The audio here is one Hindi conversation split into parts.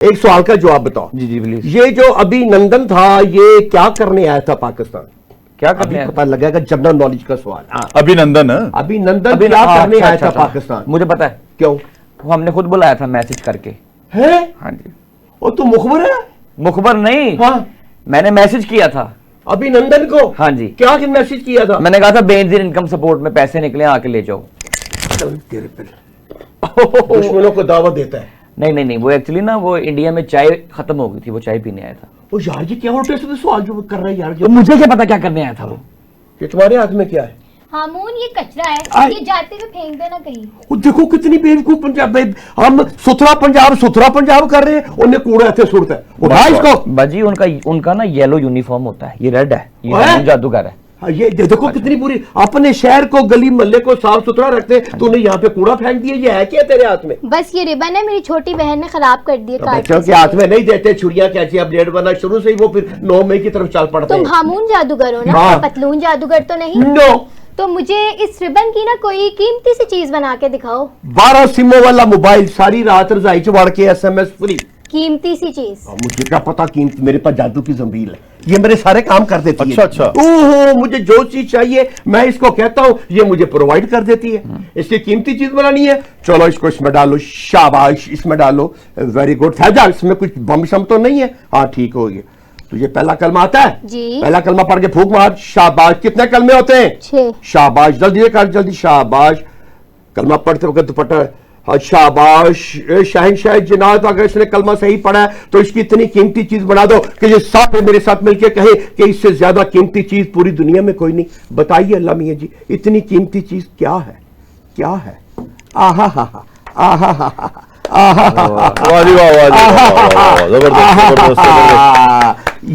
एक सवाल का जवाब बताओ। जी जी प्लीज। ये जो अभिनंदन था ये क्या करने आया था पाकिस्तान? क्या करने आया? पता लगेगा, जनरल नॉलेज का सवाल। अभिनंदन अभिनंदन क्या करने आया था पाकिस्तान? मुझे पता है क्यों? वो हमने खुद बुलाया था मैसेज करके। है? हाँ जी। वो तो मुखबर है। मुखबर नहीं, हाँ, मैंने मैसेज किया था अभिनंदन को। हाँ जी। क्या मैसेज किया था? मैंने कहा था बेनजीर इनकम सपोर्ट में पैसे निकले, आके ले जाओ। तेरे पे दुश्मनों को दावत देता है। नहीं नहीं नहीं, वो एक्चुअली ना वो इंडिया में चाय खत्म हो गई थी, वो चाय पीने आया था। वो यार ये क्या उल्टे सीधे सवाल जो कर रहा है यार? तो मुझे क्या पता क्या करने आया था वो? ये तुम्हारे हाथ में क्या है? हामून ये कचरा है, ये जाते हुए फेंक देना कहीं। वो देखो कितनी बेवकूफ पंजाब में, हम सुथरा पंजाब कर रहे हैं, उन्हें कूड़ा ऐसे सुटता है। उठा इसको। बाजी उनका ना येलो यूनिफॉर्म होता है, ये रेड है, ये है? जादूगर है। ये देखो कितनी बुरी, अपने शहर को गली मोहल्ले को साफ सुथरा रखते, तूने यहाँ पे कूड़ा फेंक दिया। ये है क्या तेरे हाथ में? बस ये रिबन है, मेरी छोटी बहन ने खराब कर दिया। बच्चों के हाथ में नहीं देते छुरियां, कैसी अपडेट बना शुरू से ही वो फिर 9 मई की तरफ चल पड़ते हैं। तुम हामून जादूगर हो ना? हाँ। पतलून जादूगर तो नहीं? नो। तो मुझे इस रिबन की ना कोई कीमती सी चीज बना के दिखाओ। 12 सिमों वाला मोबाइल, सारी रात रजाई च वड़ के SMS फ्री। कीमती सी चीज। मुझे क्या पता कीमत, मेरे पास जादू की जंबील है, ये मेरे सारे काम कर देती है। अच्छा। ओहो, मुझे जो चीज चाहिए मैं इसको कहता हूँ, ये मुझे प्रोवाइड कर देती है। इसकी कीमती चीज बनानी है, चलो इसको इसमें डालो, शाबाश, इसमें डालो, वेरी गुड। फैजा इसमें कुछ बम शम तो नहीं है? हाँ ठीक हो गया। तुझे पहला कलमा आता है? जी। पहला कलमा पढ़ के फूंक मार। शाबाश। कितने कलमे होते हैं? 6। शाबाश, जल्दी कर, जल्दी। शाबाश। कलमा पढ़ते वक्त दुपट्टा। हाँ शाबाश। शहनशाह जिन्नात, अगर इसने कलमा सही पढ़ा है तो इसकी इतनी कीमती चीज बना दो कि ये साथ मेरे साथ मिलकर कहे कि इससे ज्यादा कीमती चीज पूरी दुनिया में कोई नहीं। बताइए अल्लाह मियां जी, इतनी कीमती चीज क्या है? क्या है? आहा हा हा, आहा हा हा,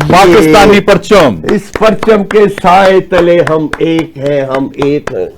पाकिस्तानी परचम। इस परचम के साए तले हम एक हैं, हम एक हैं।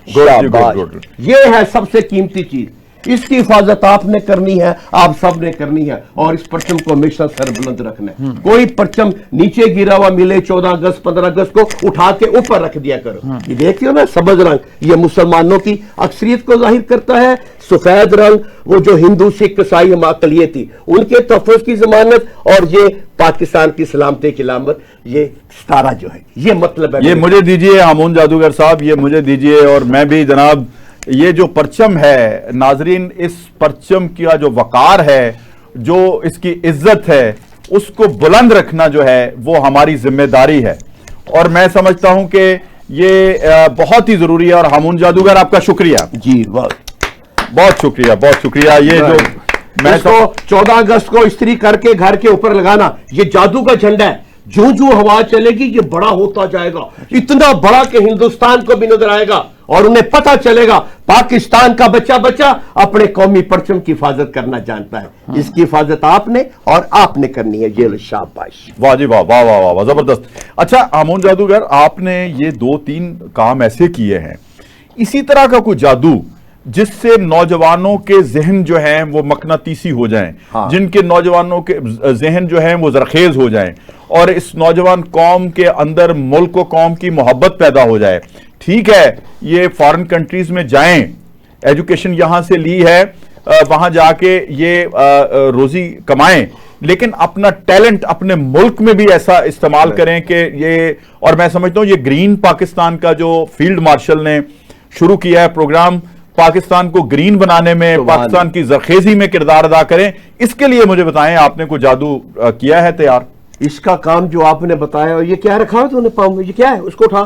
गुड। ये है सबसे कीमती चीज, इसकी हिफाजत आपने करनी है, आप सब ने करनी है, और इस परचम को हमेशा सरबुलंद रखना है। कोई परचम नीचे गिरा हुआ मिले 14 अगस्त 15 अगस्त को उठा के ऊपर रख दिया करो। ये देखते हो ना सब्ज रंग, ये मुसलमानों की अक्सरियत को जाहिर करता है। सफेद रंग वो जो हिंदू सिख ईसाई हम अकलियती उनके तहफ़्फ़ुज़ की जमानत, और ये पाकिस्तान की सलामती की लामत, ये सितारा जो है, ये मतलब है। ये मुझे दीजिए हामून जादूगर साहब, ये मुझे दीजिए। और मैं भी जनाब, ये जो परचम है नाजरीन, इस परचम का जो वकार है, जो इसकी इज्जत है, उसको बुलंद रखना जो है वो हमारी जिम्मेदारी है। और मैं समझता हूं कि ये बहुत ही जरूरी है। और हामून जादूगर आपका शुक्रिया जी, बहुत शुक्रिया, बहुत शुक्रिया। ये जो मैं इसको 14 अगस्त को इस्त्री करके घर के ऊपर लगाना, ये जादू का झंडा है। जो जो हवा चलेगी ये बड़ा होता जाएगा, इतना बड़ा कि हिंदुस्तान को भी नजर आएगा, और उन्हें पता चलेगा पाकिस्तान का बच्चा बच्चा अपने कौमी परचम की हिफाजत करना जानता है। इसकी हिफाजत आपने और आपने करनी है। ये लो, शाबाश। वाह जी वाह, वाह वाह वाह वाह, जबरदस्त। अच्छा हामून जादूगर, आपने ये 2-3 काम ऐसे किए हैं, इसी तरह का कोई जादू जिससे नौजवानों के जहन जो हैं वो मकनातीसी हो जाएं। हाँ। जिनके नौजवानों के जहन जो हैं वो जरखेज हो जाएं, और इस नौजवान कौम के अंदर मुल्क व कौम की मोहब्बत पैदा हो जाए। ठीक है, ये फॉरेन कंट्रीज में जाएं, एजुकेशन यहां से ली है, वहां जाके ये रोजी कमाएं, लेकिन अपना टैलेंट अपने मुल्क में भी ऐसा इस्तेमाल करें कि ये, और मैं समझता हूं ये ग्रीन पाकिस्तान का जो फील्ड मार्शल ने शुरू किया है प्रोग्राम, पाकिस्तान को ग्रीन बनाने में, पाकिस्तान की जरखेजी में किरदार अदा करें। इसके लिए मुझे बताएं, आपने कोई जादू किया है तैयार? इसका काम जो आपने बताया, ये क्या रखा है तूने पाँव में? ये क्या है? उसको उठा।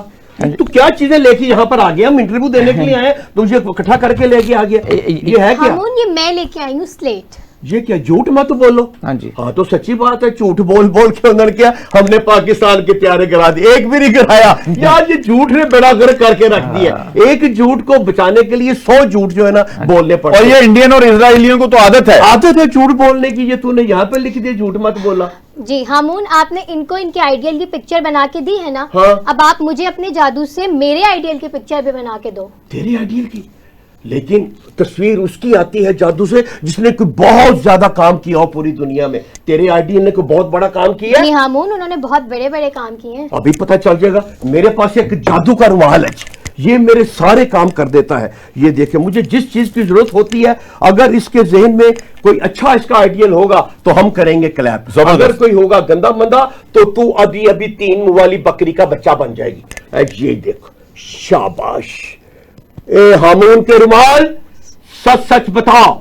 तू क्या चीजें लेके यहाँ पर आ गया? हम इंटरव्यू देने के लिए आए, तुझे इकट्ठा करके लेके आ गया। ये है क्या? हामून, ये मैं लेके आई हूँ स्लेट। ये क्या? झूठ मत बोलो। हाँ जी। हाँ तो सच्ची बात है, झूठ बोल बोल के उन्होंने क्या हमने पाकिस्तान के प्यारे करा दिए, एक भी नहीं कराया यार। ये झूठ ने बड़ा गर्क करके रख दिया। एक झूठ को बचाने के लिए 100 झूठ जो है ना बोलने पड़ते। और ये इंडियन और इजरायलियों को तो आदत है झूठ बोलने की। ये तूने यहाँ पे लिख दिया झूठ मत बोला। जी हामून, आपने इनको इनके आइडियल की पिक्चर बना के दी है ना? हाँ। अब आप मुझे अपने जादू से मेरे आइडियल की पिक्चर भी बना के दो। तेरे आइडियल की? लेकिन तस्वीर उसकी आती है जादू से जिसने कोई बहुत ज्यादा काम किया हो पूरी दुनिया में। तेरे आईडी ने कोई बहुत बड़ा काम किया है। नहीं हामून, उन्होंने बहुत बड़े बड़े काम किए हैं। अभी पता चल जाएगा। मेरे पास एक जादू का रुमाल है, ये मेरे सारे काम कर देता है। ये देखे, मुझे जिस चीज की जरूरत होती है, अगर इसके जहन में कोई अच्छा इसका आइडियल होगा तो हम करेंगे क्लैप। अगर कोई होगा गंदा मंदा तो तू अभी अभी 3 मुंह वाली बकरी का बच्चा बन जाएगी। ये देखो, शाबाश। ए हामून के रुमाल, सच सच बताओ,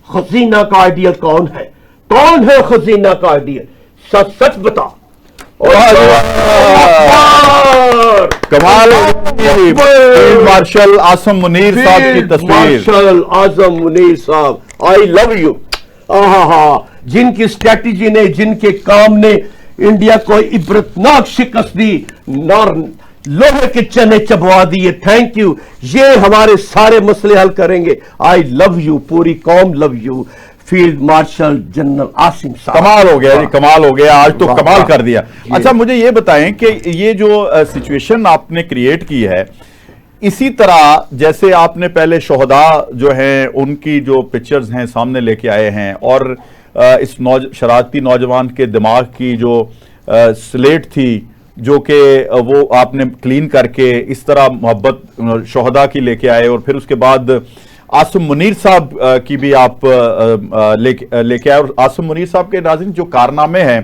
खजीना का आइडियल कौन है? कौन है खजीना का आइडियल? सच सच बताओ। कमाल। फील्ड मार्शल आसम मुनीर साहब की तस्वीर। मार्शल आजम मुनीर साहब, आई लव यू। जिनकी स्ट्रैटेजी ने, जिनके काम ने इंडिया को इबरतनाक शिकस्त दी, लोहे के चने चबवा दिए। Thank you. ये हमारे सारे मसले हल करेंगे। आई लव यू, पूरी कौम love you. Field marshal general Asim साहब, कमाल हो गया जी, कमाल हो गया। आज तो कमाल कर दिया। अच्छा, मुझे ये बताएं कि ये जो सिचुएशन आपने क्रिएट की है, इसी तरह जैसे आपने पहले शोहदा जो हैं उनकी जो पिक्चर्स हैं सामने लेके आए हैं, और इस शरारती नौजवान के दिमाग की जो स्लेट थी जो कि वो आपने क्लीन करके इस तरह मोहब्बत शोहदा की लेके आए, और फिर उसके बाद आसिम मुनीर साहब की भी आप लेके आए। और आसिम मुनीर साहब के नाज़रीन जो कारनामे हैं,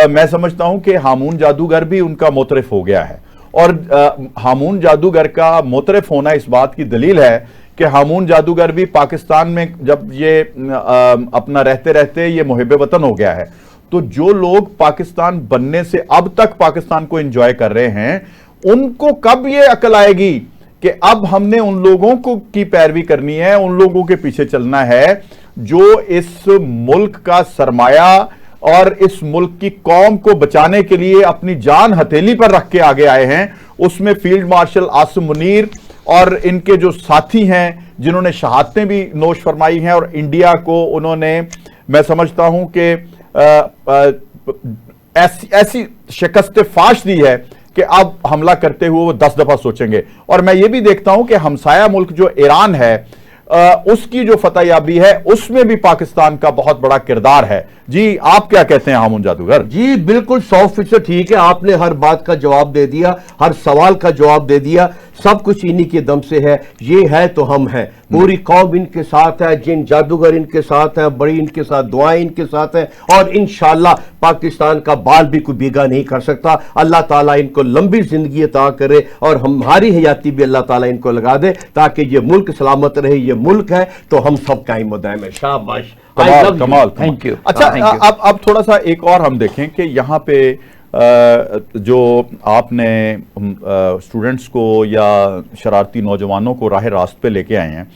मैं समझता हूं कि हामून जादूगर भी उनका मोतरफ हो गया है। और हामून जादूगर का मोतरफ होना इस बात की दलील है कि हामून जादूगर भी पाकिस्तान में जब ये अपना रहते रहते ये मुहिब वतन हो गया है, तो जो लोग पाकिस्तान बनने से अब तक पाकिस्तान को एंजॉय कर रहे हैं, उनको कब ये अकल आएगी कि अब हमने उन लोगों को की पैरवी करनी है, उन लोगों के पीछे चलना है जो इस मुल्क का सरमाया और इस मुल्क की कौम को बचाने के लिए अपनी जान हथेली पर रख के आगे आए हैं। उसमें फील्ड मार्शल आसिम मुनीर और इनके जो साथी हैं जिन्होंने शहादतें भी नोश फरमाई हैं, और इंडिया को उन्होंने, मैं समझता हूं कि ऐसी शिकस्त फाश दी है कि अब हमला करते हुए वो 10 दफा सोचेंगे। और मैं ये भी देखता हूं कि हमसाया मुल्क जो ईरान है, उसकी जो फतेहयाबी है उसमें भी पाकिस्तान का बहुत बड़ा किरदार है। जी, आप क्या कहते हैं हामून जादूगर? जी बिल्कुल 100% ठीक है। आपने हर बात का जवाब दे दिया, हर सवाल का जवाब दे दिया। सब कुछ इन्हीं के दम से है। ये है तो हम हैं, पूरी कौम इनके साथ है, जिन जादूगर इनके साथ है, बड़ी इनके साथ दुआएं इनके साथ है, और इंशाअल्लाह पाकिस्तान का बाल भी कोई भीगा नहीं कर सकता। अल्लाह ताला इनको लंबी जिंदगी अता करे और हमारी हयाती भी अल्लाह ताला इनको लगा दे, ताकि ये मुल्क सलामत रहे। ये मुल्क है तो हम सब कायम व दायम है। शाबाश, कमाल कमाल। Thank you. अच्छा, अब थोड़ा सा एक और हम देखें कि यहाँ पे जो आपने स्टूडेंट्स को या शरारती नौजवानों को राह रास्त पे लेके आए हैं,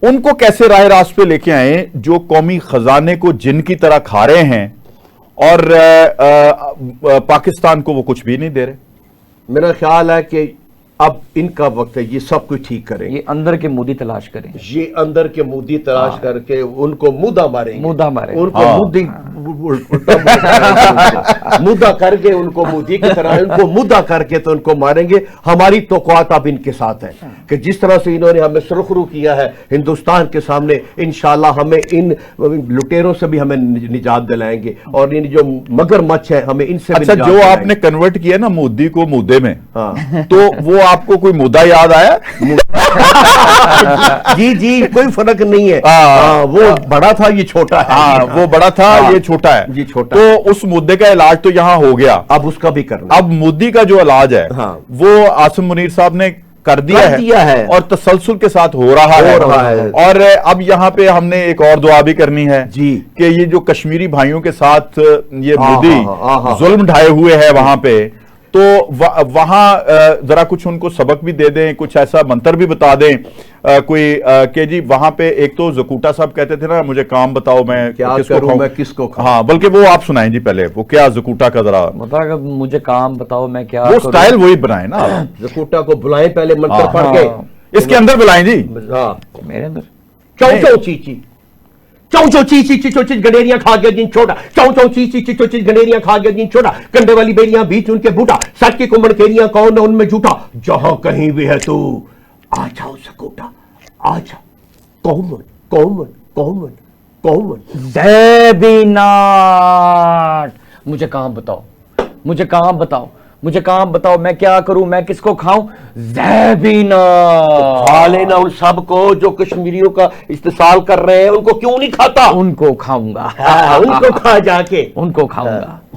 उनको कैसे राह रास्त पे लेके आए जो कौमी खजाने को जिन की तरह खा रहे हैं और पाकिस्तान को वो कुछ भी नहीं दे रहे। मेरा ख्याल है कि अब इनका वक्त है, ये सब कुछ ठीक करें। ये अंदर के मोदी तलाश करें, ये अंदर के मोदी तलाश करके उनको मुद्दा मारेंगे, मुद्दा मारे, उनको मुद्दी मुद्दा करके उनको मोदी की तरह उनको मुद्दा करके तो उनको मारेंगे। हमारी तौक़ुआत अब इनके साथ है कि जिस तरह से इन्होंने हमें सुरखरू किया है हिंदुस्तान के सामने, इंशाल्लाह हमें इन लुटेरों से भी हमें निजात दिलाएंगे, और इन जो मगरमच्छ है हमें इनसे भी अच्छा, जो आपने कन्वर्ट किया ना मोदी को मुद्दे में, हाँ, तो वो आपको कोई मुद्दा याद आया? जी जी, कोई फर्क नहीं है। वो बड़ा था, ये छोटा है। वो बड़ा था, ये छोटा है। जी छोटा। तो उस मुद्दे का इलाज तो यहाँ हो गया, अब उसका भी करना। अब मोदी का जो इलाज है, हाँ, वो आसिम मुनीर साहब ने कर दिया है और तसलसल के साथ हो रहा है। और अब यहाँ पे हमने एक और दुआ भी करनी है जी कि ये जो कश्मीरी भाइयों के साथ ये मोदी जुल्म ढाए हुए है वहां पे, तो वहां जरा कुछ उनको सबक भी दे दें, कुछ ऐसा मंत्र भी बता दें कोई कि जी वहां पे एक तो जकूटा साहब कहते थे ना, मुझे काम बताओ मैं क्या करूं, मैं किसको खाऊं। हाँ, बल्कि वो आप सुनाएं जी पहले, वो क्या जकूटा का जरा मतलब मुझे काम बताओ मैं क्या वो स्टाइल वही बनाए ना। जकूटा को बुलाएं पहले मंत्र पढ़ के, इसके अंदर बुलाएं जी। हाँ, मेरे अंदर चौ चीची चौ चीची गडेरियां खा गया दिन छोटा, चौ चीची गडेरियां खा गया दिन छोटा, कंडे वाली बेरियां बीच उनके बूटा, सच की कुमड़ केरियां कौन है उनमें झूठा, जहां कहीं भी है तू आ जाओ सकूटा, आजा कॉमन कॉमन कॉमन कॉमन। ज़ैबीनाट, मुझे काम बताओ, मुझे काम बताओ, मुझे काम बताओ, मैं क्या करूं, मैं किसको खाऊं? ज़ैबीनाट। खा लेना उन सबको जो कश्मीरियों का इस्तेसाल कर रहे हैं, उनको क्यों नहीं खाता? उनको खाऊंगा, उनको खा जाके। उनको खाऊंगा।